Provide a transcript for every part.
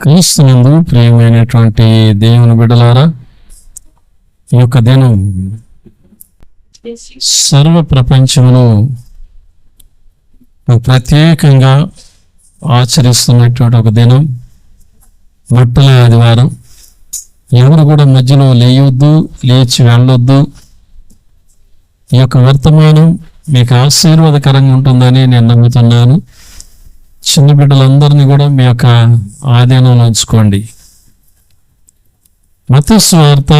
క్రీస్తునందు ప్రియమైనటువంటి దేవుని బిడ్డలారా, ఈ యొక్క దినం సర్వ ప్రపంచంలో ప్రత్యేకంగా ఆచరిస్తున్నటువంటి ఒక దినం. మట్టల ఆదివారం. ఎవరు కూడా మధ్యలో లేయొద్దు, లేచి వెళ్ళొద్దు. ఈ యొక్క వర్తమానం మీకు ఆశీర్వాదకరంగా ఉంటుందని నేను నమ్ముతున్నాను. చిన్న బిడ్డలందరినీ కూడా మీ యొక్క ఆధీనంలో ఉంచుకోండి. మత్తయి సువార్త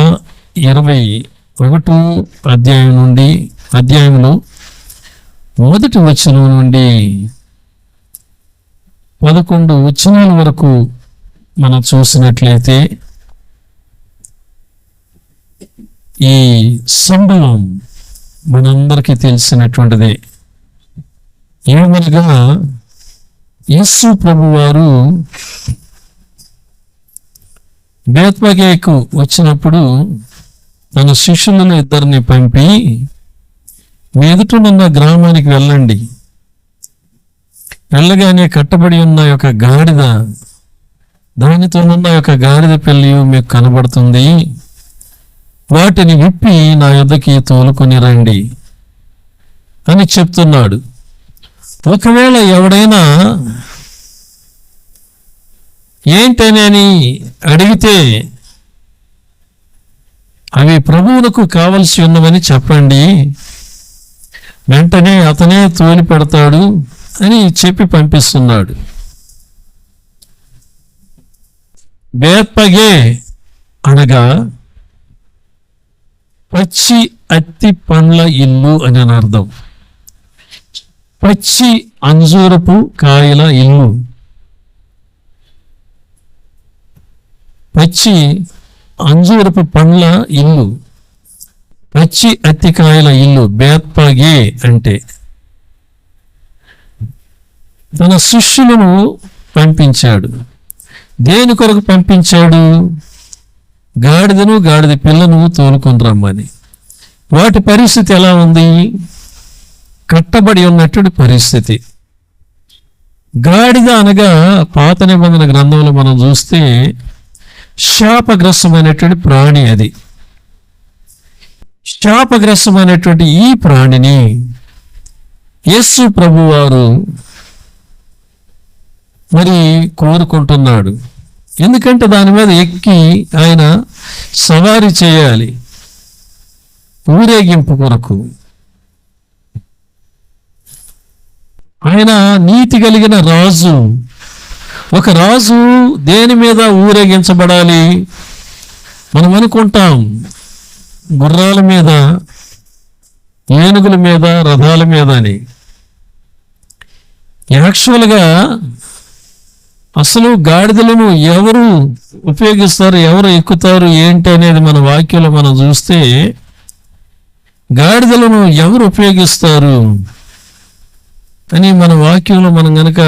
21వ అధ్యాయంలో మొదటి వచనం నుండి 11 వచనాల వరకు మనం చూసినట్లయితే ఈ సంభవం మనందరికీ తెలిసినటువంటిదే. ఏమనగా యేసు ప్రభువారు బేత్పగేకు వచ్చినప్పుడు తన శిష్యులను 2 పంపి, మీ ఎదుటనున్న గ్రామానికి వెళ్ళండి. వెళ్ళగానే కట్టబడి ఉన్న యొక్క గాడిద, దానితోనున్న యొక్క గాడిద పిల్లి మీకు కనబడుతుంది. వాటిని విప్పి నా యొద్దకి తోలుకొని రండి అని చెప్తున్నాడు. ఒకవేళ ఎవడైనా ఏంటని అడిగితే, అవి ప్రభువులకు కావలసి ఉన్నవని చెప్పండి, వెంటనే అతనే తోలి పెడతాడు అని చెప్పి పంపిస్తున్నాడు. బేత్పగే అనగా పచ్చి అత్తి పండ్ల ఇల్లు అని అర్థం. పచ్చి అంజూరపు కాయల ఇల్లు, పచ్చి అంజూరపు పండ్ల ఇల్లు, పచ్చి అత్తికాయల ఇల్లు బేత్పగే అంటే. తన శిష్యులను పంపించాడు. దేని కొరకు పంపించాడు? గాడిదను గాడిద పిల్లను తోలుకొని రమ్మని. వాటి పరిస్థితి ఎలా ఉంది? కట్టబడి ఉన్నటువంటి పరిస్థితి. గాడిద అనగా పాత నిబంధన గ్రంథంలో మనం చూస్తే శాపగ్రస్తమైనటువంటి ప్రాణి. అది శాపగ్రస్తమైనటువంటి ఈ ప్రాణిని యేసు ప్రభువారు మరి కోరుకుంటున్నాడు. ఎందుకంటే దాని మీద ఎక్కి ఆయన సవారీ చేయాలి, ఊరేగింపు కొరకు. ఆయన నీతి కలిగిన రాజు. ఒక రాజు దేని మీద ఊరేగించబడాలి? మనం అనుకుంటాం గుర్రాల మీద, ఏనుగుల మీద, రథాల మీద అని. యాక్చువల్గా అసలు గాడిదలను ఎవరు ఉపయోగిస్తారు, ఎవరు ఎక్కుతారు, ఏంటి అనేది మన వాక్యంలో మనం చూస్తే, గాడిదలను ఎవరు ఉపయోగిస్తారు అని మన వాక్యంలో మనం గనక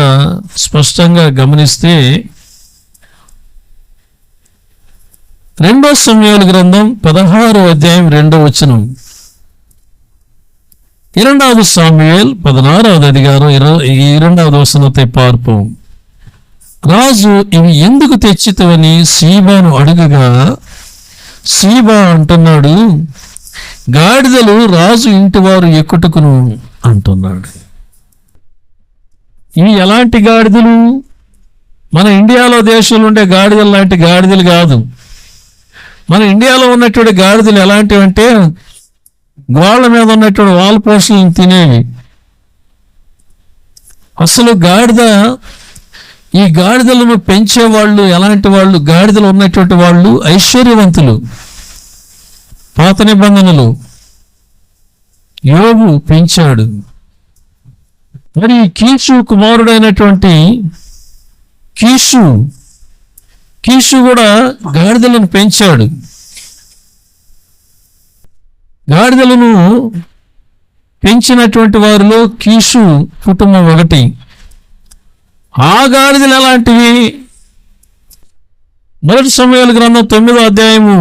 స్పష్టంగా గమనిస్తే, 2 సమూయేలు గ్రంథం 16వ అధ్యాయం 2వ వచనం, 2 సమూయేలు 16వ అధికారం 22వ వచనத்தை பார்ப்போம். రాజు ఇవి ఎందుకు తెచ్చితవని సీబాను అడుగగా, సీబా అంటున్నాడు, గాడిదలు రాజు ఇంటి వారు ఎక్కుటకును అంటున్నాడు. ఇవి ఎలాంటి గాడిదలు? మన ఇండియాలో దేశంలో ఉండే గాడిదలు లాంటి గాడిదలు కాదు. మన ఇండియాలో ఉన్నటువంటి గాడిదలు ఎలాంటివి అంటే, గోళ్ళ మీద ఉన్నటువంటి వాల్ పోస్టులను తినేవి. అసలు ఈ గాడిదలను పెంచేవాళ్ళు ఎలాంటి వాళ్ళు? గాడిదలు ఉన్నటువంటి వాళ్ళు ఐశ్వర్యవంతులు. పాత నిబంధనలు యోబు పెంచాడు. మరి కీషు కుమారుడైనటువంటి కీషు కూడా గాడిదలను పెంచాడు. గాడిదలను పెంచినటువంటి వారిలో కీషు కుటుంబం ఒకటి. ఆ గాడిదలు ఎలాంటివి? 1 సమూయేలు గ్రంథం 9వ అధ్యాయము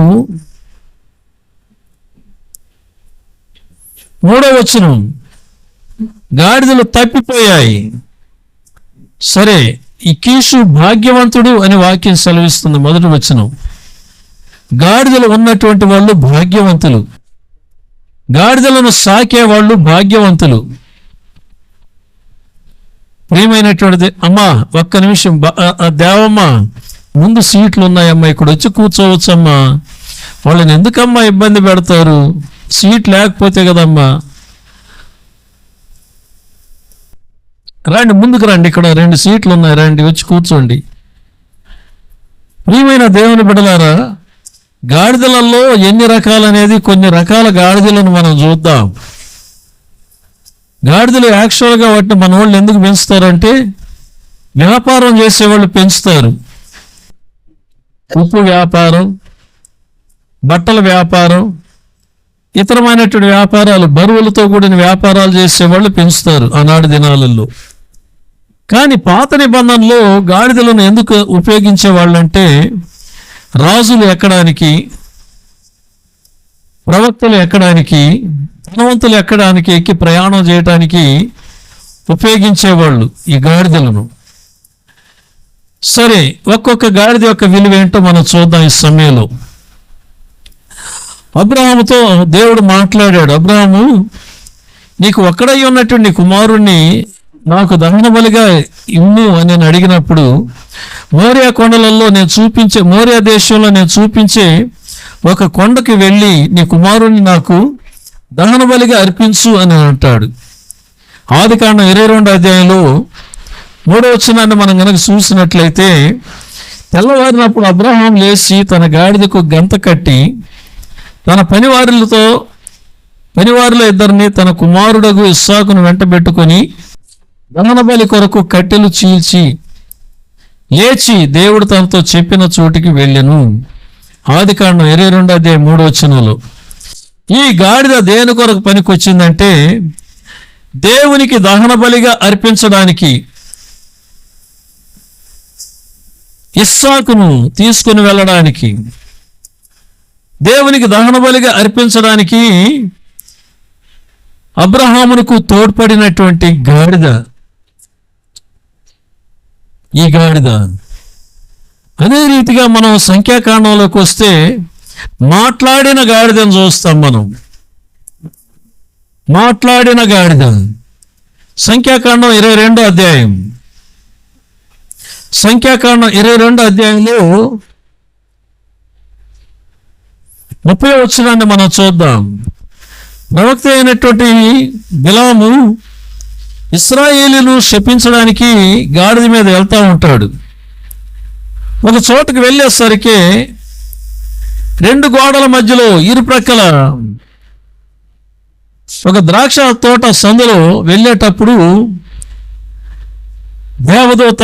3వ వచనం, గాడిదలు తప్పిపోయాయి. సరే, ఈ కీషు భాగ్యవంతుడు అని వాక్యం సెలవిస్తుంది. మొదటి వచనం. గాడిదలు ఉన్నటువంటి వాళ్ళు భాగ్యవంతులు, గాడిదలను సాకే వాళ్ళు భాగ్యవంతులు. ప్రియమైనటువంటిది అమ్మా, ఒక్క నిమిషం దేవమ్మ, ముందు సీట్లు ఉన్నాయమ్మా, ఇక్కడ వచ్చి కూర్చోవచ్చమ్మా. వాళ్ళని ఎందుకమ్మా ఇబ్బంది పెడతారు? సీట్ లేకపోతే కదమ్మా. రండి, ముందుకు రండి, ఇక్కడ 2 సీట్లు ఉన్నాయి, రండి వచ్చి కూర్చోండి. ప్రియమైన దేవుని బిడ్డలారా, గాడిదలలో ఎన్ని రకాలనేది, కొన్ని రకాల గాడిదలను మనం చూద్దాం. గాడిదలు యాక్చువల్గా వాటిని మన వాళ్ళు ఎందుకు పెంచుతారంటే, వ్యాపారం చేసేవాళ్ళు పెంచుతారు. ఉప్పు వ్యాపారం, బట్టల వ్యాపారం, ఇతరమైనటువంటి వ్యాపారాలు, బరువులతో కూడిన వ్యాపారాలు చేసేవాళ్ళు పెంచుతారు ఆనాడు దినాలలో. కానీ పాత నిబంధనలో గాడిదలను ఎందుకు ఉపయోగించేవాళ్ళంటే, రాజులు ఎక్కడానికి, ప్రవక్తలు ఎక్కడానికి, ధనవంతులు ఎక్కడానికి, ఎక్కి ప్రయాణం చేయడానికి ఉపయోగించేవాళ్ళు ఈ గాడిదలను. సరే, ఒక్కొక్క గాడిద యొక్క విలువ ఏంటో మనం చూద్దాం ఈ సమయంలో. అబ్రహాముతో దేవుడు మాట్లాడాడు. అబ్రహాము, నీకు ఒక్కడై ఉన్నటువంటి నీ కుమారుణ్ణి నాకు దహన బలిగా ఇమ్ము అని నేను అడిగినప్పుడు, మోరియా కొండలలో మోరియా దేశంలో నేను చూపించే ఒక కొండకి వెళ్ళి నీ కుమారుణ్ణి నాకు దహన బలిగా అర్పించు అని అంటాడు. ఆదికాండం 22వ అధ్యాయంలో 3వ వచనాన్ని మనం కనుక చూసినట్లయితే, తెల్లవారినప్పుడు అబ్రహాం లేచి తన గాడిదకు గంత కట్టి తన పనివారిలో ఇద్దరిని తన కుమారుడగు ఇస్సాకును వెంటబెట్టుకొని దహన బలి కొరకు కట్టెలు చీల్చి లేచి దేవుడు తనతో చెప్పిన చోటికి వెళ్ళెను. ఆదికాండం 22వ అధ్యాయం 3వ వచనంలో. ఈ గాడిద దేని కొరకు పనికొచ్చిందంటే, దేవునికి దహన బలిగా అర్పించడానికి, ఇస్సాకును తీసుకుని వెళ్ళడానికి, దేవునికి దహన బలిగా అర్పించడానికి అబ్రహామునకు తోడ్పడినటువంటి గాడిద ఈ గాడిద. అదే రీతిగా మనం సంఖ్యాకాండంలోకి వస్తే మాట్లాడిన గాడిదను చూస్తాం. మనం మాట్లాడిన గాడిద సంఖ్యాకాండం 22వ అధ్యాయం. సంఖ్యాకాండం 22వ అధ్యాయంలో 30వ వచనాన్ని మనం చూద్దాం. ప్రవక్త అయినటువంటి బిలాము ఇశ్రాయేలీయులను శపించడానికి గాడిద మీద వెళ్తూ ఉంటాడు. ఒక చోటుకు వెళ్ళేసరికి 2 గోడల మధ్యలో ఇరుప్రక్కల ఒక ద్రాక్ష తోట సందులో వెళ్ళేటప్పుడు దేవదూత,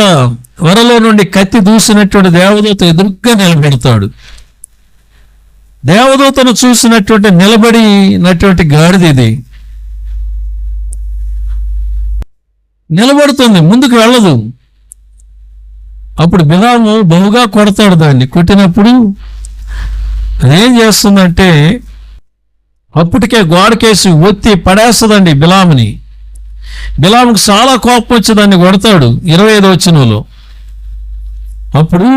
వరలో నుండి కత్తి దూసినటువంటి దేవదూత ఎదురుగా నిలబెడతాడు. దేవదూతను చూసినటువంటి నిలబడినటువంటి గాడిద ఇది. నిలబడుతుంది, ముందుకు వెళ్ళదు. అప్పుడు బిలాము బహుగా కొడతాడు దాన్ని. కొట్టినప్పుడు అదేం చేస్తుందంటే, అప్పటికే గోడకేసి ఒత్తి పడేస్తుందండి బిలాముని. బిలాముకు చాలా కోపం వచ్చి దాన్ని కొడతాడు 25వ వచనంలో. అప్పుడు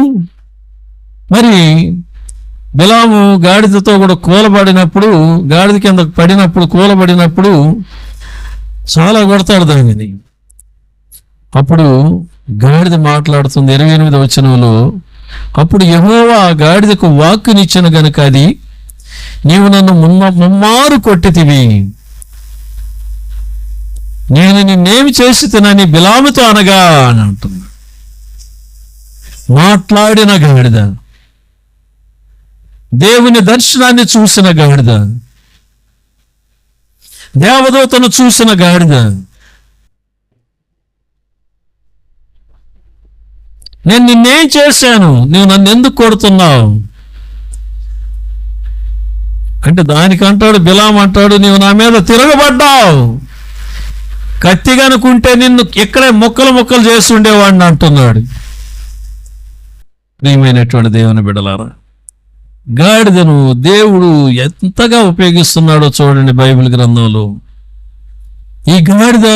మరి బిలాము గాడిదతో కూడా కూలబడినప్పుడు, గాడిద కింద పడినప్పుడు, కూలబడినప్పుడు చాలా కొడతాడు దానిని. అప్పుడు గాడిద మాట్లాడుతుంది 28వ వచనంలో. అప్పుడు యెహోవా గాడిదకు వాక్కునిచ్చిన గనుక అది, నీవు నన్ను ముమ్మారు కొట్టితివి, నేను నిన్నేమి చేసి తినని బిలాముతో అనగా అని అంటున్నాడు. మాట్లాడిన గాడిద, దేవుని దర్శనాన్ని చూసిన గాడిద, దేవదూతను చూసిన గాడిద. నేను నిన్నేం చేశాను, నువ్వు నన్ను ఎందుకు కొడుతున్నావు అంటే, దానికంటాడు బిలాం అంటాడు, నీవు నా మీద తిరగబడ్డావు, కత్తి కనుకుంటే నిన్ను ఇక్కడే ముక్కలు చేసి ఉండేవాడిని అంటున్నాడు. ప్రియమైనటువంటి దేవుని బిడ్డలారా, గాడిదను దేవుడు ఎంతగా ఉపయోగిస్తున్నాడో చూడండి బైబిల్ గ్రంథంలో. ఈ గాడిద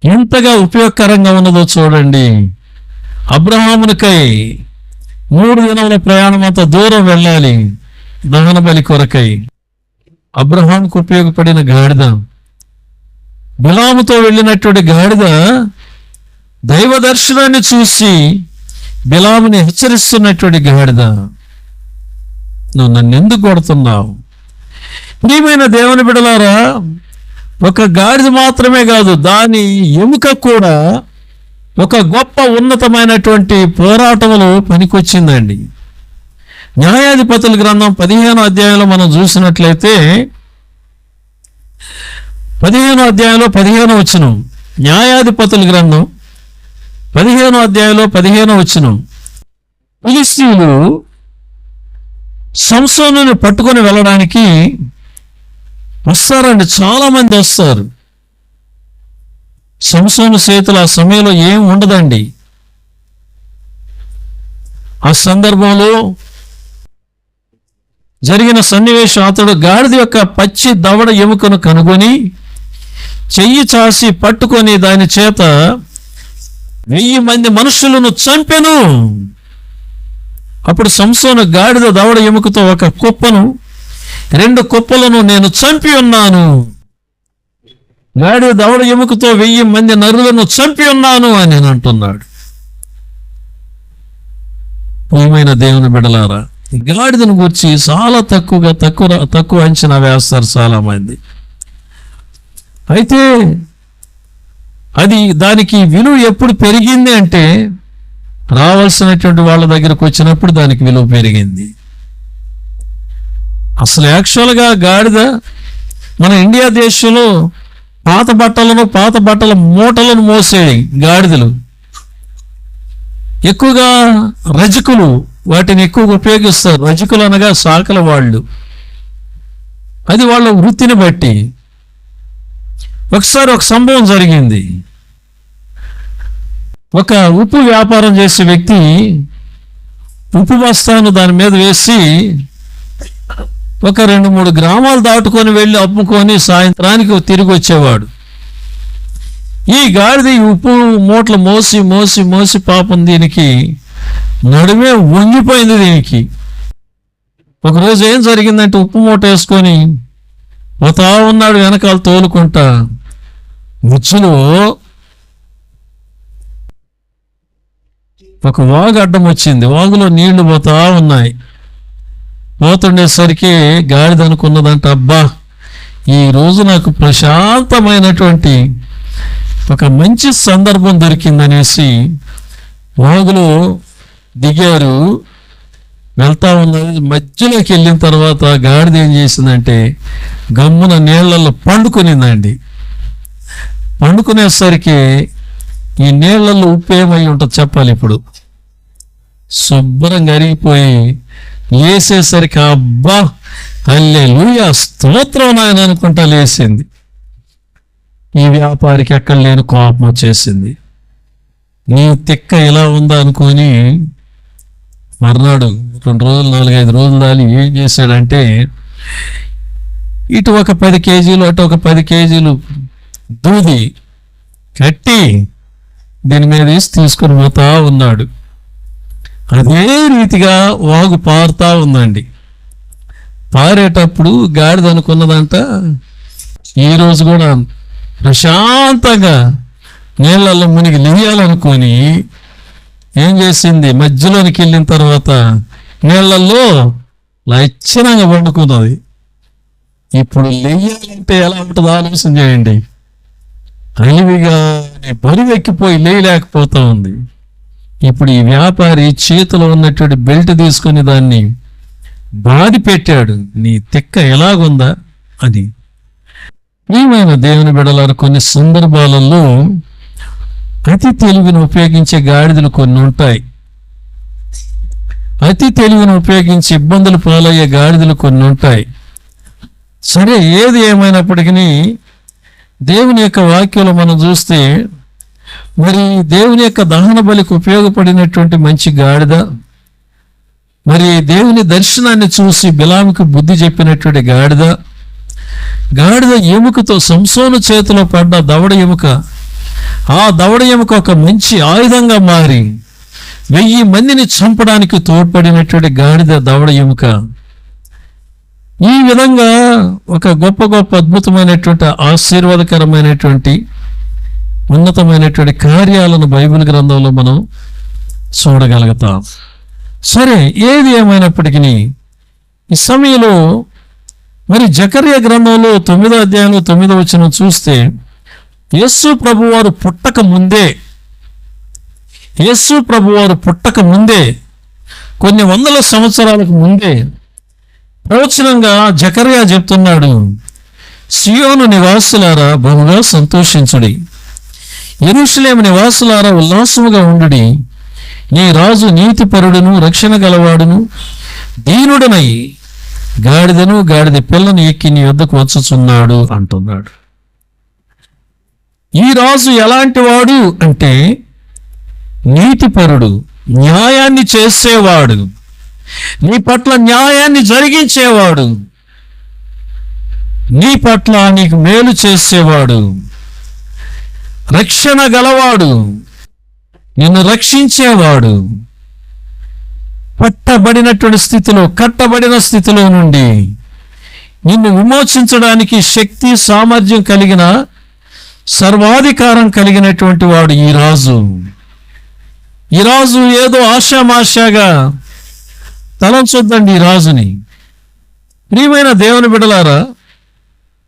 ఎంతగా ఉపయోగకరంగా ఉన్నదో చూడండి. అబ్రహామునికై 3 దినముల ప్రయాణం అంత దూరం వెళ్ళాలి దహన బలి కొరకై. అబ్రహాముకు ఉపయోగపడిన గాడిద, బిలాముతో వెళ్ళినటువంటి గాడిద దైవ దర్శనాన్ని చూసి బిలాముని హెచ్చరిస్తున్నటువంటి గాడిద, నువ్వు నన్ను ఎందుకు కొడుతున్నావు? ప్రియమైన దేవుని బిడ్డలారా, ఒక గాడిద మాత్రమే కాదు, దాని ఎముక కూడా ఒక గొప్ప ఉన్నతమైనటువంటి పోరాటంలో పనికొచ్చిందండి. న్యాయాధిపతుల గ్రంథం 15వ అధ్యాయంలో మనం చూసినట్లయితే 15వ అధ్యాయంలో 15వ వచనం, న్యాయాధిపతుల గ్రంథం 15వ అధ్యాయంలో 15వ వచనం, ఫిలిష్తీయులు సంసోనుని పట్టుకొని వెళ్ళడానికి వస్తారండి, చాలా మంది వస్తారు. సంసోను చేతులు ఆ సమయంలో ఏం ఉండదండి. ఆ సందర్భంలో జరిగిన సన్నివేశం, అతడు గాడిద యొక్క పచ్చి దవడ ఎముకను కనుగొని చెయ్యి చాసి పట్టుకొని దాని చేత 1000 మంది మనుషులను చంపెను. అప్పుడు సంసోను గాడిద దవడ ఎముకతో ఒక కుప్పను, 2 కుప్పలను నేను చంపి ఉన్నాను, గాడిద దవడ ఎముకతో 1000 మంది నరులను చంపి ఉన్నాను అని నేను అంటున్నాడు. ప్రియమైన దేవుని బిడ్డలారా, గాడిదను గురించి చాలా తక్కువ అంచనా వేస్తారు చాలా మంది. అయితే దానికి విలువ ఎప్పుడు పెరిగింది అంటే, రావాల్సినటువంటి వాళ్ళ దగ్గరకు వచ్చినప్పుడు దానికి విలువ పెరిగింది. అసలు యాక్చువల్గా గాడిద మన ఇండియా దేశంలో పాత బట్టల మూటలను మోసేవి గాడిదలు. ఎక్కువగా రజకులు వాటిని ఎక్కువగా ఉపయోగిస్తారు. రజకులు అనగా సాకల వాళ్ళు. అది వాళ్ళ వృత్తిని బట్టి. ఒకసారి ఒక సంభవం జరిగింది. ఒక ఉప్పు వ్యాపారం చేసే వ్యక్తి ఉప్పు బస్తాను దాని మీద వేసి ఒక 2-3 గ్రామాలు దాటుకొని వెళ్ళి అమ్ముకొని సాయంత్రానికి తిరిగి వచ్చేవాడు. ఈ గాడిద ఉప్పు మూటలు మోసి మోసి మోసి పాపం దీనికి నడుమే వంగిపోయింది. దీనికి ఒకరోజు ఏం జరిగిందంటే, ఉప్పు మూట వేసుకొని పోతా ఉన్నాడు వెనకాల తోలుకుంటా. ముచ్చులో ఒక వాగు అడ్డం వచ్చింది. వాగులో నీళ్లు పోతా ఉన్నాయి. పోతుండేసరికి గాడిద అనుకున్నదంట, అబ్బా ఈ రోజు నాకు ప్రశాంతమైనటువంటి ఒక మంచి సందర్భం దొరికిందనేసి వాగులో దిగారు. వెళ్తా ఉన్నది. మధ్యలోకి వెళ్ళిన తర్వాత గాడిద ఏం చేసిందంటే, గమ్మున నీళ్లలో పండుకునిందండి. పండుకునేసరికి ఈ నీళ్లలో ఉప్పు ఏమై ఉంటుంది చెప్పాలి. ఇప్పుడు శుభ్రంగా అరిగిపోయి లేసేసరికి అబ్బా హల్లెలూయా స్తోత్రం నాయన అనుకుంటా లేచింది. ఈ వ్యాపారికి ఎక్కడ లేని కోపం వచ్చేసింది. నీ తిక్క ఇలా ఉందా అనుకొని మర్నాడు 2 రోజులు 4-5 రోజులు దాని ఏం చేశాడంటే, ఇటు ఒక 10 కేజీలు అటు ఒక 10 కేజీలు దూది కట్టి దీని మీద వేసి తీసుకుని పోతా ఉన్నాడు. అదే రీతిగా వాగు పారుతా ఉందండి. పారేటప్పుడు గాడిద అనుకున్నదంట, ఈరోజు కూడా ప్రశాంతంగా నీళ్ళల్లో మునిగి లేయాలనుకొని ఏం చేసింది, మధ్యలోనికి వెళ్ళిన తర్వాత నీళ్ళల్లో లక్షణంగా పండుకున్నది. ఇప్పుడు లేయాలంటే ఎలా ఉంటుందో ఆలోచన చేయండి. అలివిగా బరువెక్కిపోయి లేయలేకపోతా ఉంది. ఇప్పుడు ఈ వ్యాపారి చేతిలో ఉన్నటువంటి బెల్ట్ తీసుకొని దాన్ని బాధి పెట్టాడు. నీ తిక్క ఎలాగుందా అని. ఏమైనా దేవుని బిడ్డలారు, కొన్ని సందర్భాలలో అతి తెలివిని ఉపయోగించే గాడిదలు కొన్ని ఉంటాయి. అతి తెలివిని ఉపయోగించి ఇబ్బందులు పాలయ్యే గాడిదలు కొన్ని ఉంటాయి. సరే, ఏది ఏమైనప్పటికీ దేవుని యొక్క వాక్యంలో మనం చూస్తే, మరి దేవుని యొక్క దహన బలికి ఉపయోగపడినటువంటి మంచి గాడిద, మరి దేవుని దర్శనాన్ని చూసి బిలాముకు బుద్ధి చెప్పినటువంటి గాడిద ఎముకతో సంసోను చేతిలో పడ్డ దవడ ఎముక, ఆ దవడ ఎముక ఒక మంచి ఆయుధంగా మారి 1000 మందిని చంపడానికి తోడ్పడినటువంటి గాడిద దవడ ఎముక. ఈ విధంగా ఒక గొప్ప గొప్ప అద్భుతమైనటువంటి ఆశీర్వాదకరమైనటువంటి ఉన్నతమైనటువంటి కార్యాలను బైబిల్ గ్రంథంలో మనం చూడగలుగుతాం. సరే, ఏది ఏమైనప్పటికీ ఈ సమయంలో మరి జకర్యా గ్రంథంలో 9వ అధ్యాయంలో 9వ వచనం చూస్తే, యేసు ప్రభువారు పుట్టక ముందే కొన్ని వందల సంవత్సరాలకు ముందే ప్రవచనంగా జకర్యా చెప్తున్నాడు, సియోను నివాసులారా బహుగా సంతోషించుడి, యెరూషలేము నివాసులారా ఉల్లాసముగా ఉండుడి, నీ రాజు నీతిపరుడును రక్షణ గలవాడును దీనుడనై గాడిదను గాడిద పిల్లను ఎక్కి నీ వద్దకు వచ్చుచున్నాడు అంటున్నాడు. ఈ రాజు ఎలాంటి వాడు అంటే నీతిపరుడు, న్యాయాన్ని చేసేవాడు, నీ పట్ల న్యాయాన్ని జరిగించేవాడు, నీ పట్ల నీకు మేలు చేసేవాడు, రక్షణ గలవాడు, నిన్ను రక్షించేవాడు, పట్టబడినటువంటి స్థితిలో కట్టబడిన స్థితిలో నుండి నిన్ను విమోచించడానికి శక్తి సామర్థ్యం కలిగిన సర్వాధికారం కలిగినటువంటి వాడు ఈ రాజు. ఈ రాజు ఏదో ఆశామాషాగా తలంచొద్దండి ఈ రాజుని. ప్రియమైన దేవుని బిడ్డలారా,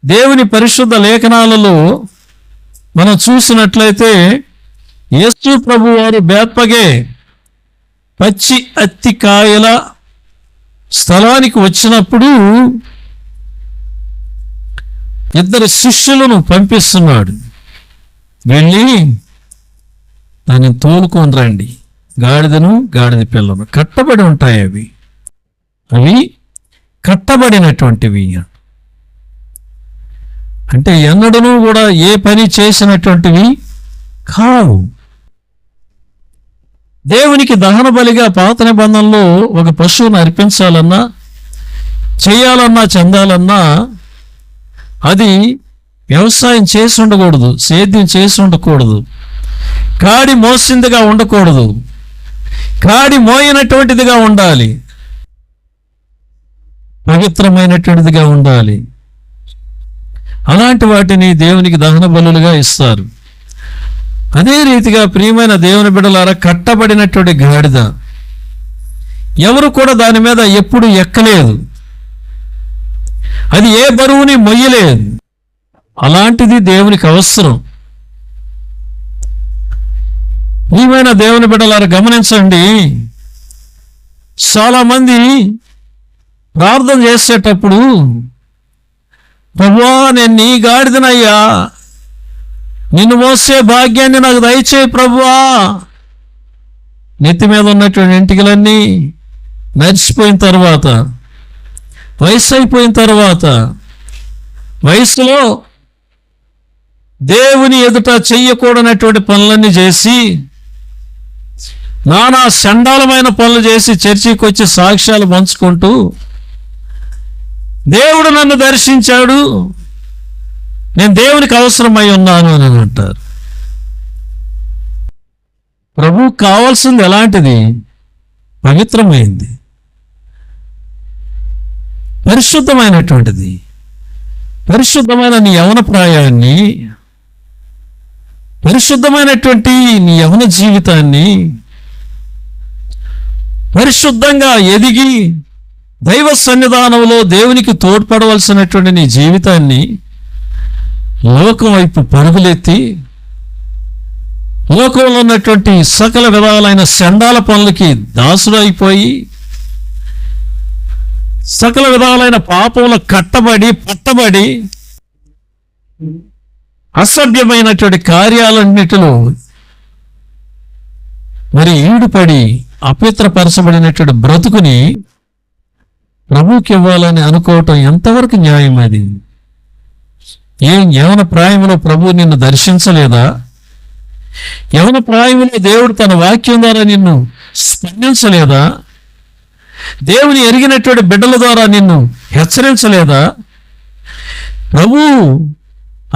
దేవుని పరిశుద్ధ లేఖనాలలో మనం చూసినట్లయితే యేసు ప్రభు వారు బేత్పగే పచ్చి అత్తి కాయల స్థలానికి వచ్చినప్పుడు 2 శిష్యులను పంపిస్తున్నాడు, వెళ్ళి దాన్ని తోలుకొని రండి, గాడిదను గాడిద పిల్లను కట్టబడి ఉంటాయి, అవి కట్టబడినటువంటివి అంటే ఎన్నడూ కూడా ఏ పని చేసినటువంటివి కావు. దేవునికి దహన బలిగా పాత నిబంధనలో ఒక పశువును అర్పించాలన్నా చేయాలన్నా చెందాలన్నా అది వ్యవసాయం చేసి ఉండకూడదు, సేద్యం చేసి ఉండకూడదు, కాడి మోసిందిగా ఉండకూడదు, కాడి మోయినటువంటిదిగా ఉండాలి, పవిత్రమైనటువంటిదిగా ఉండాలి. అలాంటి వాటిని దేవునికి దహన బలులుగా ఇస్తారు. అదే రీతిగా ప్రియమైన దేవుని బిడ్డలారా, కట్టబడినటువంటి గాడిద ఎవరు కూడా దాని మీద ఎప్పుడు ఎక్కలేదు, అది ఏ బరువుని మొయ్యలేదు. అలాంటిది దేవునికి అవసరం. ప్రియమైన దేవుని బిడ్డలారా గమనించండి, చాలామంది ప్రార్థన చేసేటప్పుడు, ప్రభువా నేను నీ గాడిదనయ్యా, నిన్ను మోసే భాగ్యాన్ని నాకు దయచేయి ప్రభువా, నెత్తి మీద ఉన్నటువంటి ఎంటికలన్నీ నడిచిపోయిన తర్వాత, వయసు అయిపోయిన తర్వాత, వయసులో దేవుని ఎదుట చెయ్యకూడనటువంటి పనులన్నీ చేసి, నానా చండాలమైన పనులు చేసి చర్చికి వచ్చి సాక్ష్యాలు పంచుకుంటూ దేవుడు నన్ను దర్శించాడు, నేను దేవునికి అవసరమై ఉన్నాను అని అంటారు. ప్రభువు కావాల్సింది ఎలాంటిది? పవిత్రమైంది, పరిశుద్ధమైనటువంటిది. పరిశుద్ధమైన నీ యవన ప్రాయాన్ని, పరిశుద్ధమైనటువంటి నీ యవన జీవితాన్ని, పరిశుద్ధంగా ఎదిగి దైవ సన్నిధానంలో దేవునికి తోడ్పడవలసినటువంటి నీ జీవితాన్ని లోకం వైపు పరుగులెత్తి, లోకంలో ఉన్నటువంటి సకల విధాలైన చండాల పనులకి దాసుడైపోయి, సకల విధాలైన పాపంలో కట్టబడి పట్టబడి అసభ్యమైనటువంటి కార్యాలన్నిటిలో మరి ఈడుపడి అపవిత్రపరచబడినటువంటి బ్రతుకుని ప్రభువుకి ఇవ్వాలని అనుకోవటం ఎంతవరకు న్యాయం? అది యవన ప్రాయంలో ప్రభువు నిన్ను దర్శించలేదా? యవన ప్రాయంలో దేవుడు తన వాక్యం ద్వారా నిన్ను స్పందించలేదా? దేవుని ఎరిగినటువంటి బిడ్డల ద్వారా నిన్ను హెచ్చరించలేదా? ప్రభువు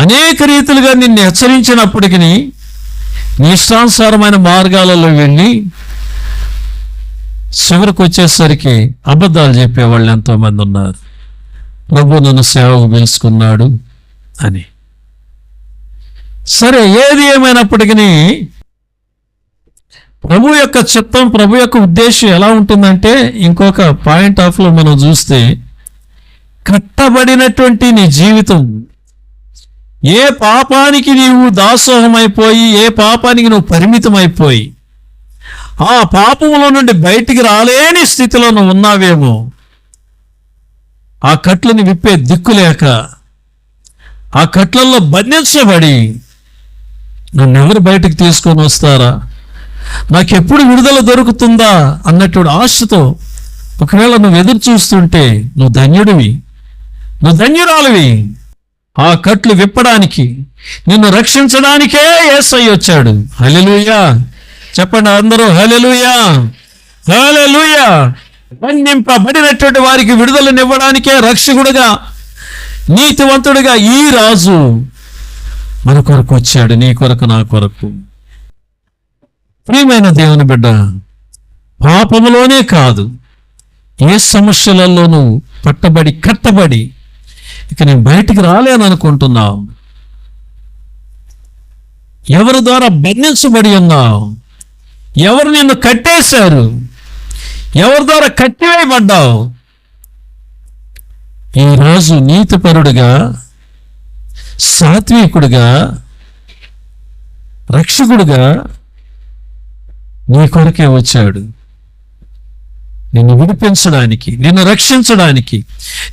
అనేక రీతులుగా నిన్ను హెచ్చరించినప్పటికీ నీ ఇష్టానుసారమైన మార్గాలలో వెళ్ళి చివరికి వచ్చేసరికి అబద్ధాలు చెప్పేవాళ్ళు ఎంతోమంది ఉన్నారు. ప్రభు నన్ను సేవకు పిలుచుకున్నాడు అని. సరే, ఏది ఏమైనప్పటికీ ప్రభు యొక్క చిత్తం, ప్రభు యొక్క ఉద్దేశం ఎలా ఉంటుందంటే, ఇంకొక పాయింట్ ఆఫ్లో మనం చూస్తే, కట్టబడినటువంటి నీ జీవితం, ఏ పాపానికి నీవు దాసోహమైపోయి, ఏ పాపానికి నువ్వు పరిమితమైపోయి ఆ పాపంలో నుండి బయటికి రాలేని స్థితిలో నువ్వు ఉన్నావేమో, ఆ కట్లని విప్పే దిక్కులేక ఆ కట్లల్లో బంధించబడి నన్నెవరు బయటకు తీసుకొని వస్తారా, నాకెప్పుడు విడుదల దొరుకుతుందా అన్నటువంటి ఆశతో ఒకవేళ నువ్వు ఎదురు చూస్తుంటే నువ్వు ధన్యుడివి, నువ్వు ధన్యురాలివి. ఆ కట్లు విప్పడానికి, నిన్ను రక్షించడానికే యేసయ్య వచ్చాడు. హల్లెలూయా చెప్పండి అందరూ, హల్లెలూయా హల్లెలూయా. బంధింపబడినటువంటి వారికి విడుదలనివ్వడానికే రక్షకుడుగా, నీతివంతుడిగా ఈ రాజు మన కొరకు వచ్చాడు, నీ కొరకు, నా కొరకు. ప్రియమైన దేవుని బిడ్డ, పాపములోనే కాదు, ఏ సమస్యలలోనూ పట్టబడి కట్టబడి ఇక నేను బయటికి రాలేననుకుంటున్నావు, ఎవరి ద్వారా బంధించబడి ఉన్నావు, ఎవరు నిన్ను కట్టేశారు, ఎవరి ద్వారా కట్టివేయబడ్డావు, ఈరోజు నీతిపరుడుగా, సాత్వికుడుగా, రక్షకుడుగా నీ కొరకే వచ్చాడు. నిన్ను విడిపించడానికి, నిన్ను రక్షించడానికి,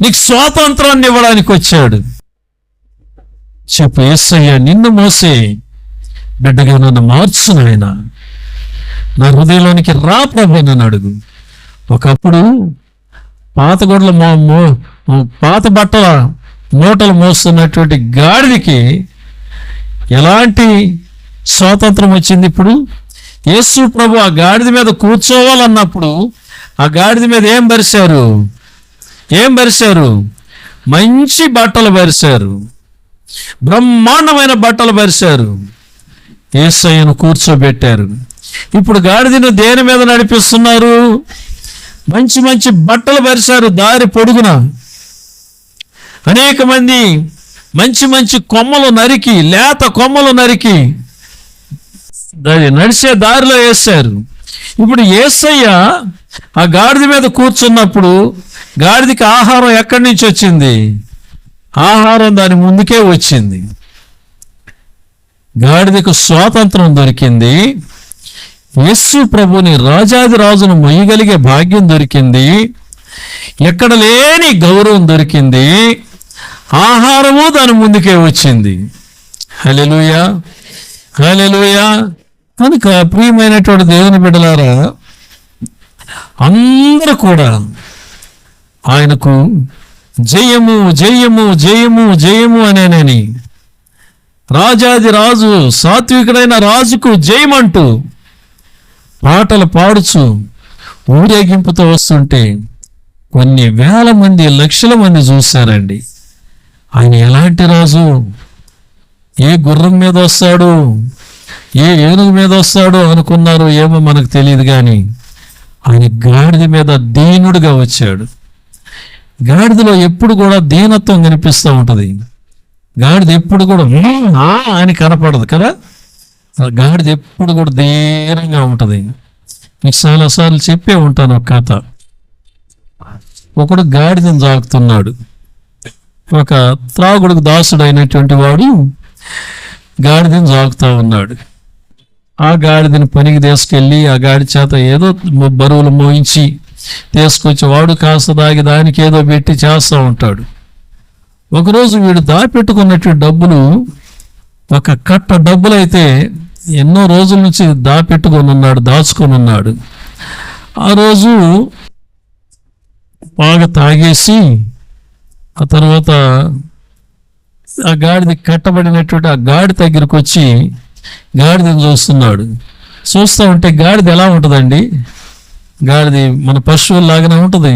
నీకు స్వాతంత్రాన్ని ఇవ్వడానికి వచ్చాడు. చెప్పు, యేసయ్య నిన్ను మోసే బిడ్డగా నన్ను మార్చు నాయనా, నా హృదయంలోనికి రా ప్రభు నన్ను అడుగు. ఒకప్పుడు పాత గొడ్ల పాత బట్టల మూటలు మోస్తున్నటువంటి గాడిదకి ఎలాంటి స్వాతంత్రం వచ్చింది? ఇప్పుడు యేసు ప్రభు ఆ గాడిద మీద కూర్చోవాలన్నప్పుడు ఆ గాడిద మీద ఏం పరిశారు? మంచి బట్టలు పరిశారు, బ్రహ్మాండమైన బట్టలు పరిశారు, యేసయ్యను కూర్చోబెట్టారు. ఇప్పుడు గాడిదను దేని మీద నడిపిస్తున్నారు? మంచి మంచి బట్టలు పరిశారు. దారి పొడుగున అనేక మంది మంచి మంచి కొమ్మలు నరికి, లేత కొమ్మలు నరికి నడిచే దారిలో వేశారు. ఇప్పుడు యేసయ్య ఆ గాడిద మీద కూర్చున్నప్పుడు గాడిదకి ఆహారం ఎక్కడి నుంచి వచ్చింది? ఆహారం దాని ముందుకే వచ్చింది. గాడిదకు స్వాతంత్రం దొరికింది. యేసు ప్రభుని రాజాది రాజును మొయ్యగలిగే భాగ్యం దొరికింది. ఎక్కడ లేని గౌరవం దొరికింది. ఆహారము దాని ముందుకే వచ్చింది. హల్లెలూయా హల్లెలూయా. కనుక ప్రియమైనటువంటి దేవుని బిడ్డలారా, అందరూ కూడా ఆయనకు జయము జయము జయము జయము అనేనని, రాజాది రాజు, సాత్వికుడైన రాజుకు జయమంటూ పాటలు పాడుచు ఊరేగింపుతో వస్తుంటే కొన్ని వేల మంది, లక్షల మంది చూశారండి. ఆయన ఎలాంటి రాజు? ఏ గుర్రం మీద వస్తాడు, ఏ ఏనుగు మీద వస్తాడో అనుకున్నారు, ఏమో మనకు తెలియదు. కానీ ఆయన గాడిద మీద దీనుడుగా వచ్చాడు. గాడిదలో ఎప్పుడు కూడా దీనత్వం కనిపిస్తూ ఉంటుంది. గాడిద ఎప్పుడు కూడా అని కనపడదు కదా. గాడిద ఎప్పుడు కూడా ధీరంగా ఉంటుంది. మీకు చాలాసార్లు చెప్పే ఉంటాను ఒక కథ. ఒకడు గాడిదను సాగుతున్నాడు. ఒక త్రాగుడికి దాసుడు అయినటువంటి వాడు గాడిదను సాగుతూ ఉన్నాడు. ఆ గాడిదని పనికి తీసుకెళ్ళి ఆ గాడి చేత ఏదో బరువులు మోయించి తీసుకొచ్చి వాడు కాస్త దాగి దానికి ఏదో పెట్టి చేస్తూ ఉంటాడు. ఒకరోజు వీడు దాపెట్టుకున్నటువంటి డబ్బులు, ఒక కట్ట డబ్బులు అయితే ఎన్నో రోజుల నుంచి దాచుకొని ఉన్నాడు. ఆ రోజు బాగా తాగేసి ఆ తర్వాత ఆ గాడిద కట్టబడినటువంటి ఆ గాడి దగ్గరకు వచ్చి గాడిదని చూస్తున్నాడు. చూస్తూ ఉంటే గాడిద ఎలా ఉంటుందండి? గాడిద మన పశువుల్లాగానే ఉంటుంది.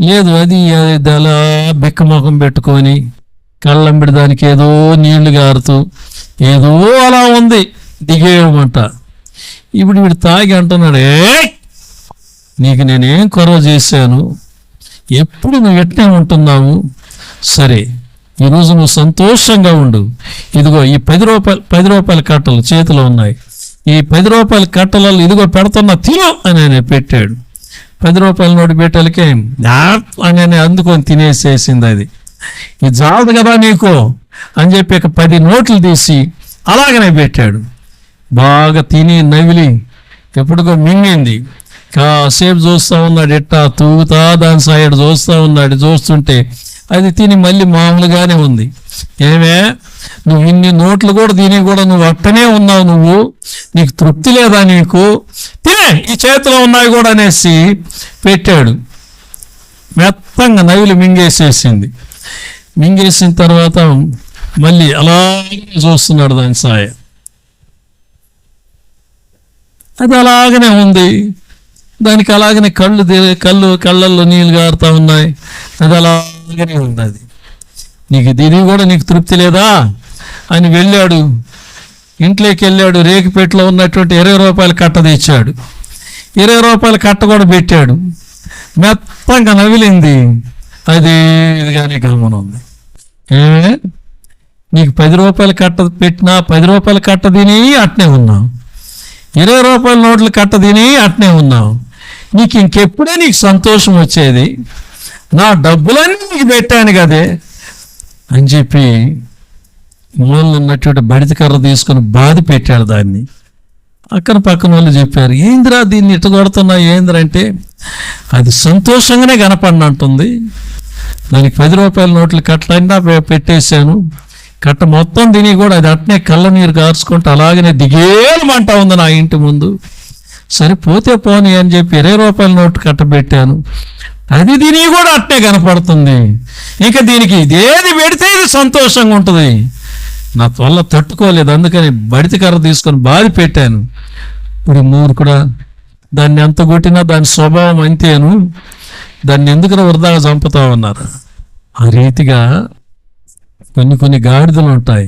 లేదు, అది అలా బెక్కముఖం పెట్టుకొని కళ్ళంబడి దానికి ఏదో నీళ్లు గారుతూ ఏదో అలా ఉంది, దిగేయమంట. ఇప్పుడు వీడు తాగి అంటున్నాడు, నీకు నేనేం కొరవ చేశాను? ఎప్పుడు నువ్వు ఎట్నే ఉంటున్నావు? సరే, ఈరోజు నువ్వు సంతోషంగా ఉండు. ఇదిగో ఈ 10 రూపాయల కట్టలు చేతిలో ఉన్నాయి. ఈ 10 రూపాయల కట్టలలో ఇదిగో పెడుతున్నా, తిను అని ఆయన పెట్టాడు. 10 రూపాయల నోటు పెట్టాలకే అని అందుకొని తినేసేసింది. అది ఇది చాలదు కదా నీకు అని చెప్పి 10 నోట్లు తీసి అలాగనే పెట్టాడు. బాగా తిని నవిలి ఎప్పుడుకో మింగింది. కాసేపు చూస్తూ ఉన్నాడు, ఎట్టా తూగుతా దాని సైడ్ చూస్తూ ఉన్నాడు. చూస్తుంటే అది తిని మళ్ళీ మామూలుగానే ఉంది. ఏమే, నువ్వు ఇన్ని నోట్లు కూడా తిని కూడా నువ్వు అట్టనే ఉన్నావు, నువ్వు నీకు తృప్తి లేదా? నీకు తినే, ఈ చేతిలో ఉన్నాయి కూడా అనేసి పెట్టాడు. మెత్తంగా నవిలి మింగేసేసింది. మింగేసిన తర్వాత మళ్ళీ అలాగే చూస్తున్నాడు దాని సాయ. అది అలాగనే ఉంది. దానికి అలాగనే కళ్ళల్లో నీళ్ళు గారుతా ఉన్నాయి. అది అలాగనే ఉంది. అది నీకు దీని కూడా నీకు తృప్తి లేదా అని వెళ్ళాడు. ఇంట్లోకి వెళ్ళాడు. రేకుపేటలో ఉన్నటువంటి 20 రూపాయల కట్ట తెచ్చాడు. 20 రూపాయల కట్ట కూడా పెట్టాడు. మెత్తంగా నవిలింది. అది ఇదిగానే గమనం ఉంది. నీకు 10 రూపాయల కట్ట పెట్టినా 10 రూపాయల కట్ట తిని అట్నే ఉన్నావు. 20 రూపాయల నోట్లు కట్ట తిని అట్నే ఉన్నావు. నీకు ఇంకెప్పుడే నీకు సంతోషం వచ్చేది? నా డబ్బులన్నీ నీకు పెట్టాను కదే అని చెప్పి మూలలో ఉన్నటువంటి బడిత కర్ర తీసుకొని బాధ పెట్టాడు దాన్ని. పక్కన వాళ్ళు చెప్పారు, ఏందిరా దీన్ని ఇట్ట కొడుతున్నా ఏందిరా అంటే, అది సంతోషంగానే కనపడినట్టుంది. దానికి 10 రూపాయల నోట్లు కట్టలన్నా పెట్టేశాను. కట్ట మొత్తం తిని కూడా అది అట్నే కళ్ళ నీరు కార్చుకుంటూ అలాగనే దిగేలమంటా ఉంది నా ఇంటి ముందు. సరిపోతే పోనీ అని చెప్పి 20 రూపాయల నోటు కట్టబెట్టాను. అది తిని కూడా అట్నే కనపడుతుంది. ఇంకా దీనికి ఇదేది పెడితే ఇది సంతోషంగా ఉంటుంది. నా వల్ల తట్టుకోలేదు, అందుకని బడిత కర్ర తీసుకొని బాధ పెట్టాను. ఇప్పుడు మూర్ఖుడా, దాన్ని ఎంత కొట్టినా దాని స్వభావం అంతేను, దాన్ని ఎందుకు వృధాగా చంపుతా ఉన్నారు? ఆ రీతిగా కొన్ని గాడిదలు ఉంటాయి.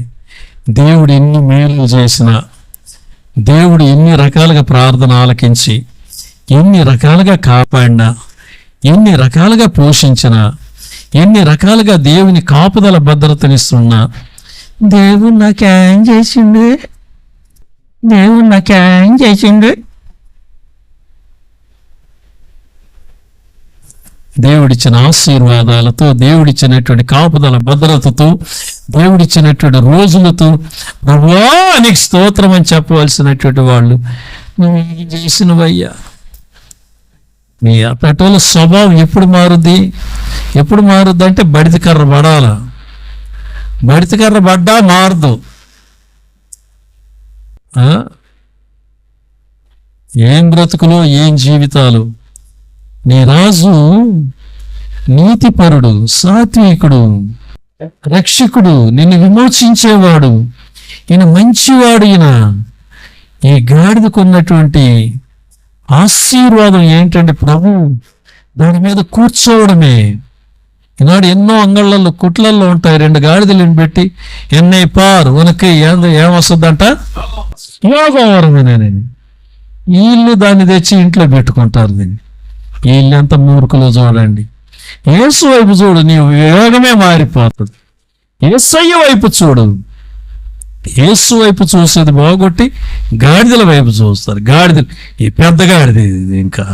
దేవుడు ఎన్ని మేలు చేసినా, దేవుడు ఎన్ని రకాలుగా ప్రార్థన ఆలకించి, ఎన్ని రకాలుగా కాపాడినా, ఎన్ని రకాలుగా పోషించినా, ఎన్ని రకాలుగా దేవుని కాపుదల భద్రతనిస్తున్నా, దేవుడు నాకేం చేసిండు, దేవుడు నాకేం చేసిండు, దేవుడిచ్చిన ఆశీర్వాదాలతో, దేవుడిచ్చినటువంటి కాపుదల భద్రతతో, దేవుడిచ్చినటువంటి రోజులతో ప్రభువా నీకు స్తోత్రం అని చెప్పవలసినటువంటి వాళ్ళు నువ్వు చేసినవయ్యా. నీ అప్పటోళ్ళ స్వభావం ఎప్పుడు మారుద్ది అంటే బడిత కర్ర పడాల. బడిత కర్ర పడ్డా మారదు. ఏం బ్రతుకులు, ఏం జీవితాలు. నీ రాజు నీతిపరుడు, సాత్వికుడు, రక్షకుడు, నిన్ను విమోచించేవాడు, ఈయన మంచివాడు. ఈ గాడిదకున్నటువంటి ఆశీర్వాదం ఏంటంటే ప్రభు దాని మీద కూర్చోవడమే. ఈనాడు ఎన్నో అంగళ్ళల్లో కుట్లల్లో ఉంటాయి, 2 గాడిదలను పెట్టి ఎన్నై పారు ఉనకి ఏమొస్తుందంట, యోగవరమేనని వీళ్ళు దాన్ని తెచ్చి ఇంట్లో పెట్టుకుంటారు. దీన్ని వీళ్ళెంత మూర్ఖులు చూడండి. యేసు వైపు చూడు, నీ యోగమే మారిపోతుంది. యేసయ్య వైపు చూడు. యేసు వైపు చూసేది బాగొట్టి గాడిదల వైపు చూస్తారు. గాడిదలు ఈ పెద్ద గాడిద ఇది ఇంకా.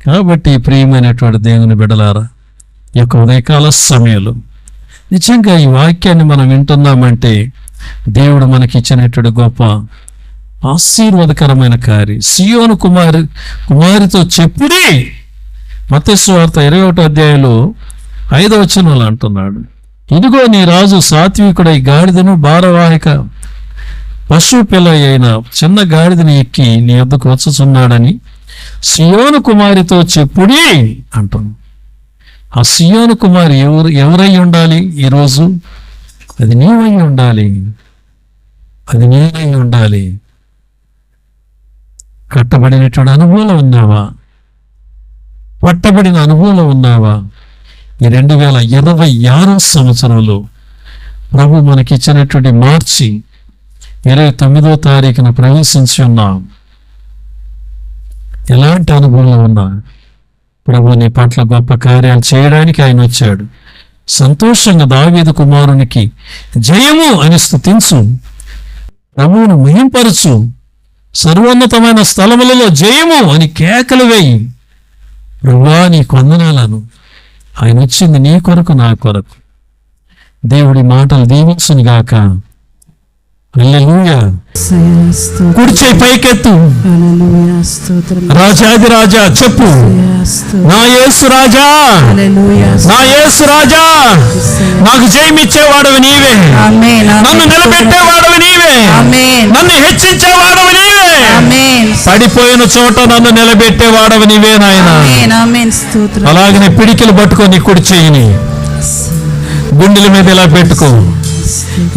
కాబట్టి ప్రియమైనటువంటి దేవుని బిడ్డలారా, ఈ యొక్క ఉదయకాల సమయంలో నిజంగా ఈ వాక్యాన్ని మనం వింటున్నామంటే దేవుడు మనకిచ్చినటువంటి గొప్ప ఆశీర్వాదకరమైన కార్యం. సియోను కుమారితో చెప్పుడి. మత్తయి సువార్త 21వ అధ్యాయంలో 5వ వచనంలో అంటున్నాడు, ఇదిగో నీ రాజు సాత్వికుడై గాడిదను భారవాహిక పశువు పిల్ల అయిన చిన్న గాడిదని ఎక్కి నీ వద్దకు వచ్చుచున్నాడని సియోను కుమారితో చెప్పుడి అంటున్నాడు. ఆ సియోను కుమారి ఎవరై ఉండాలి ఈరోజు? అది నీవై ఉండాలి, అది నేనై ఉండాలి. కట్టబడినటువంటి అనుభవంలో ఉన్నావా? పట్టబడిన అనుభవంలో ఉన్నావా? ఈ 2026 సంవత్సరంలో ప్రభు మనకిచ్చినటువంటి మార్చి 29వ తారీఖున ప్రవేశించి ఉన్నాం. ఎలాంటి అనుభవంలో ఉన్నా ప్రభు నీ పట్ల గొప్ప కార్యాలు చేయడానికి ఆయన వచ్చాడు. సంతోషంగా దావీదు కుమారునికి జయము అని స్తుతించు, ప్రభువును మహింపరచు, సర్వోన్నతమైన స్థలములలో జయము అని కేకలు వేయి. ప్రభువా నీ వందనాలను. ఆయన వచ్చింది నీ కొరకు, నా కొరకు. దేవుడి మాటలు దీవించును గాక. హల్లెలూయా. కుడి చేయి పైకెత్తు. రాజాది రాజా చెప్పు, నా యేసు రాజా, నా యేసు రాజా, నాకు జయమిచ్చేవాడవి నీవే, నన్ను నిలబెట్టేవాడవి నీవే, నన్ను హెచ్చించేవాడవి నీవే, పడిపోయిన చోట నన్ను నిలబెట్టేవాడవి నీవే నాయన. అలాగనే పిడికిలు పట్టుకొని కుడి చేయిని గుండెల మీద ఇలా పెట్టుకో.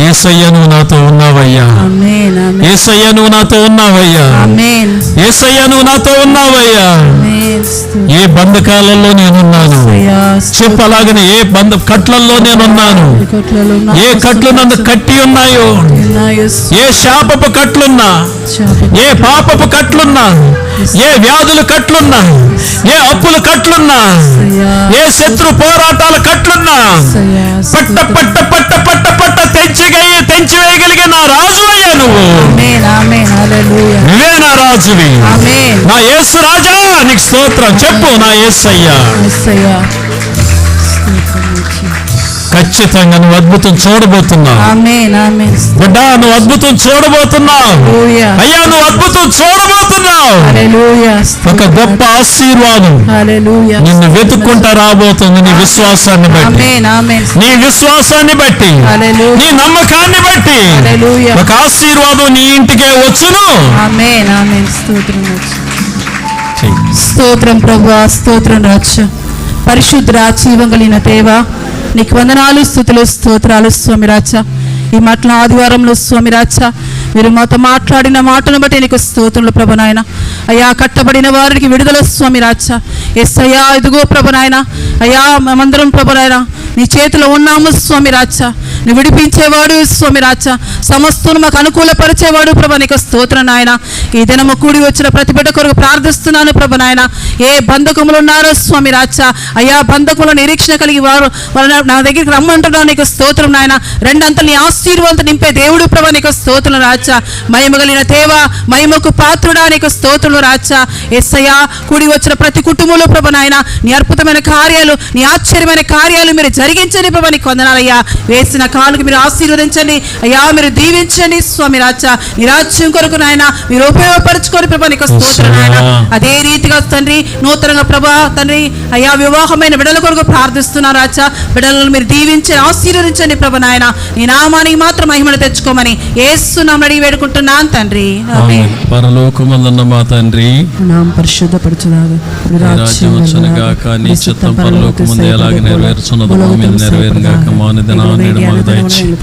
యేసయ్య నువ్వు నాతో ఉన్నావయ్యా, యేసయ్య నువ్వు నాతో ఉన్నావయ్యా, యేసయ్య నువ్వు నాతో ఉన్నావయ్యా. ఏ బంధకాలలో నేనున్నాను చెప్పు. అలాగనే ఏ కట్లల్లో నేనున్నాను, ఏ కట్లు నన్ను కట్టి ఉన్నాయో, ఏ శాపపు కట్లున్నా, ఏ పాపపు కట్లున్నా, ఏ వ్యాధుల కట్లున్నా, ఏ అప్పుల కట్లున్నా, ఏ శత్రు పోరాటాల కట్లున్నా పట్ట పట్ట పట్ట పట్ట పట్ట తెంచివేయగలిగే నా రాజు అయ్యా నువ్వు. నువ్వే నా రాజువి, నా యేసు రాజా, నీకు స్తోత్రం. చెప్పు, నా యేసయ్యా. ఖచ్చితంగా నువ్వు అద్భుతం చూడబోతున్నావు బిడ్డ, నువ్వు అద్భుతం చూడబోతున్నావు అయ్యా, నువ్వు అద్భుతం చూడబోతున్నావు. ఒక గొప్ప ఆశీర్వాదం నిన్ను వెతుక్కుంటా రాబోతుంది. నీ విశ్వాసాన్ని బట్టి, నీ విశ్వాసాన్ని బట్టి, నీ నమ్మకాన్ని బట్టి ఒక ఆశీర్వాదం నీ ఇంటికే వచ్చును. స్తోత్రం ప్రభువా, స్తోత్రం రాజు, పరిశుద్ధ జీవం కలిగిన దేవా, నీకు వందనాలు, స్తుతులు, స్తోత్రాలు స్వామి రాజా. ఈ మాటల ఆదివారంలో స్వామి రాజా మీరు మాతో మాట్లాడిన మాటను బట్టి నీకు స్తోత్రములు ప్రభు నాయన. అయ్యా, కట్టబడిన వారికి విడుదల స్వామి రాజా. ఎస్ అయ్యా, ఇదిగో ప్రభు నాయన. అయ్యా, మేమందరం ప్రభు నాయన నీ చేతిలో ఉన్నాము స్వామి రాజా. నువ్వు విడిపించేవాడు స్వామి రాజా, సమస్తను మాకు అనుకూలపరిచేవాడు ప్రభు, నీకు స్తోత్రం నాయన. ఈ దినము కూడి వచ్చిన ప్రతి బిడ్డ కొరకు ప్రార్థిస్తున్నాను ప్రభు నాయన. ఏ బంధకములు ఉన్నారో స్వామి రాజా, అయ్యా బంధకముల నిరీక్షణ కలిగి వారు నా దగ్గరికి రమ్మంటున్నావు, నీకు స్తోత్రం నాయన. రెండంతలు నీ ఆశీర్వాదంతో నింపే దేవుడు ప్రభు, నీకు స్తోత్రం రాజా. మహిమ కలిగిన దేవ, మహిమకు పాత్రుడా, నీకు స్తోత్రం రాజా. ఎస్సయ్యా, కూడి వచ్చిన ప్రతి కుటుంబంలో ప్రభు నాయన నీ అద్భుతమైన కార్యాలు, నీ ఆశ్చర్యమైన కార్యాలు మీరు జరిగించండి ప్రభు, నీకు వందనాలయ్యా. వేసిన కాలుకి మీరు ఆశీర్వదించండి అయ్యా, మీరు దీవించండి స్వామి రాజా. నీ రాజ్యం కొరకు నాయన మీరు ఉపయోగపరచుకోని ప్రభు, నీకు స్తోత్రం నాయన. అదే రీతిగా తండ్రి నూతనంగా ప్రభా తండ్రి అయ్యా వివాహమైన బిడ్డల కొరకు ప్రార్థిస్తున్నారు రాజా. బిడ్డలను మీరు దీవించి ఆశీర్వదించండి ప్రభు నాయన. నీ నామానికి మాత్రం మహిమను తెచ్చుకోమని యేసు నామమున అడిగి వేడుకుంటున్నాను తండ్రి, ఆమేన్. పరలోకమందున్న మా తండ్రి, నామం పరిశుద్ధపరచుగాక, నీ రాజ్యం వచ్చునుగాక, నీ చిత్తం పరలోకమందు ఎలాగ నెరవేర్చున్నదో భూమి మీద నెరవేరుగాక. మా అనుదినము నేడు మాకు దయచేయి.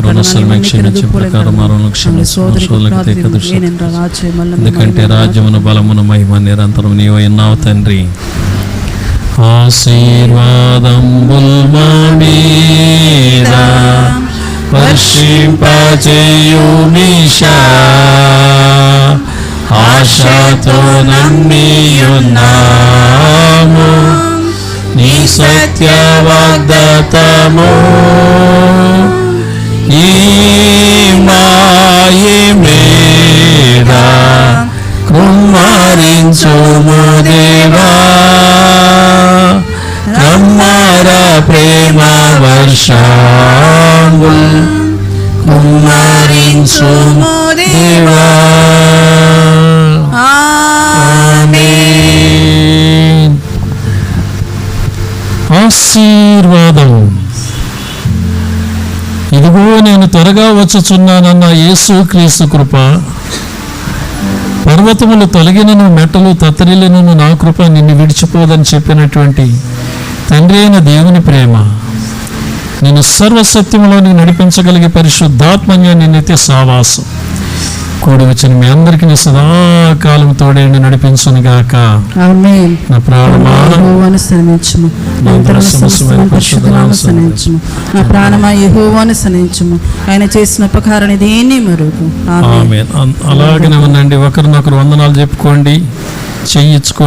రుణస్థులను క్షమించే ప్రకారం మరణం క్షమించు, ఎందుకంటే రాజ్యమును బలమును మహిమ నిరంతరం నీవై ఉన్నావు తండ్రి. ఆశీర్వాదంబుల్ మా మీద వర్షింపజేయుమీశా, ఆశతో నమ్మియున్నాము నీ సత్య వాగ్దాతము. ఈ మాయి మీద కుమ్మరించుము దేవా, కమ్మర ప్రేమ వర్షముల్ కుమ్మరించుము దేవా, ఆమేన్. ఆశీర్వాదం. ఇదిగో నేను త్వరగా వచ్చుచున్నానన్న యేసుక్రీస్తు కృప, పర్వతములు తొలగినను మెట్టలు తత్తరిల్లినను నా కృప నిన్ను విడిచిపోదని చెప్పినటువంటి తండ్రి అయిన దేవుని ప్రేమ, నిన్ను సర్వసత్యములోని నడిపించగలిగే పరిశుద్ధాత్మన్య నిత్య సావాసం కూడి వచ్చిన మీ అందరికీ నీ సదాకాలం తోడేండి నడిపించును గాక. ఆమేన్. నా ప్రాణమా యెహోవాను స్తుతించుము, నా అంతరంగ సమస్తమైన పరిశుద్ధ నామమును స్తుతించుము. నా ప్రాణమా యెహోవాను స్తుతించుము, ఆయన చేసిన ఉపకారాన్ని దేన్ని మరువకు. ఆమేన్. ఆమేన్. అలాగనే ఉందండి. ఒకరినొకరు వందనాలు చెప్పుకోండి, చెయ్యించుకోండి.